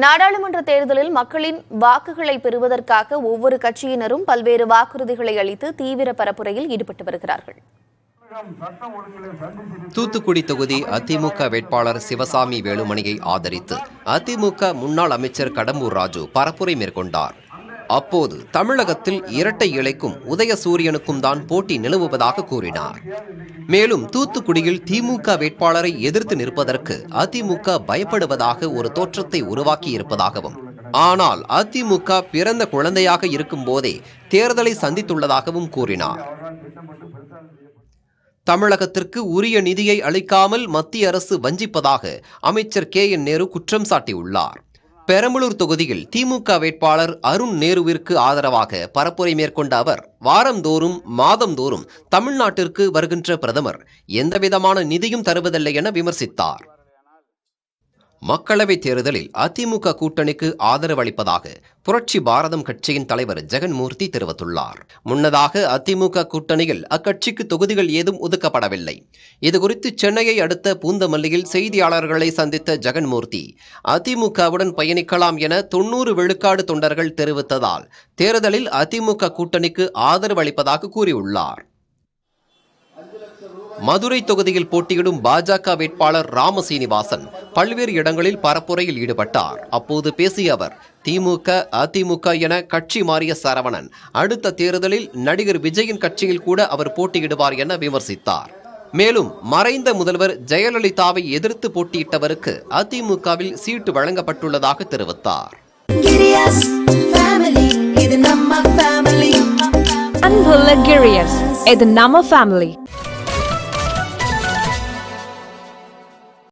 நாடாளுமன்ற தேர்தலில் மக்களின் வாக்குகளை பெறுவதற்காக ஒவ்வொரு கட்சியினரும் பல்வேறு வாக்குறுதிகளை அளித்து தீவிர பரப்புரையில் ஈடுபட்டு வருகிறார்கள். தூத்துக்குடி தொகுதி அதிமுக வேட்பாளர் சிவசாமி வேலுமணியை ஆதரித்து அதிமுக முன்னாள் அமைச்சர் கடம்பூர் ராஜு பரப்புரை மேற்கொண்டார். அப்போது தமிழகத்தில் இரட்டை இலைக்கும் உதயசூரியனுக்கும் தான் போட்டி நிலவுவதாக கூறினார். மேலும் தூத்துக்குடியில் திமுக வேட்பாளரை எதிர்த்து நிற்பதற்கு அதிமுக பயப்படுவதாக ஒரு தோற்றத்தை உருவாக்கி இருப்பதாகவும், ஆனால் அதிமுக பிறந்த குழந்தையாக இருக்கும் போதே தேர்தலை சந்தித்துள்ளதாகவும் கூறினார். தமிழகத்திற்கு உரிய நிதியை அளிக்காமல் மத்திய அரசு வஞ்சிப்பதாக அமைச்சர் KN நேரு குற்றம் சாட்டியுள்ளார். பெரம்பலூர் தொகுதியில் திமுக வேட்பாளர் அருண் நேருவிற்கு ஆதரவாக பரப்புரை மேற்கொண்ட அவர், வாரந்தோறும் மாதந்தோறும் தமிழ்நாட்டிற்கு வருகின்ற பிரதமர் எந்தவிதமான நிதியும் தருவதில்லை என விமர்சித்தார். மக்களவைத் தேர்தலில் அதிமுக கூட்டணிக்கு ஆதரவு அளிப்பதாக புரட்சி பாரதம் கட்சியின் தலைவர் ஜெகன்மூர்த்தி தெரிவித்துள்ளார். முன்னதாக அதிமுக கூட்டணியில் அக்கட்சிக்கு தொகுதிகள் ஏதும் ஒதுக்கப்படவில்லை. இதுகுறித்து சென்னையை அடுத்த பூந்தமல்லியில் செய்தியாளர்களை சந்தித்த ஜெகன்மூர்த்தி, அதிமுகவுடன் பயணிக்கலாம் என 90 விழுக்காடு தொண்டர்கள் தெரிவித்ததால் தேர்தலில் அதிமுக கூட்டணிக்கு ஆதரவு அளிப்பதாக கூறியுள்ளார். மதுரை தொகுதியில் போட்டியிடும் பாஜக வேட்பாளர் ராமசீனிவாசன் பல்வேறு இடங்களில் பரப்புரையில் ஈடுபட்டார். அப்போது பேசிய அவர், திமுக அதிமுக என கட்சி மாறிய சரவணன் அடுத்த தேர்தலில் நடிகர் விஜயின் கட்சியில் கூட அவர் போட்டியிடுவார் என விமர்சித்தார். மேலும் மறைந்த முதல்வர் ஜெயலலிதாவை எதிர்த்து போட்டியிட்டவருக்கு அதிமுகவில் சீட்டு வழங்கப்பட்டுள்ளதாக தெரிவித்தார். அன்புள்ள கிரியஸ், இது நம்ம ஃபேமிலி.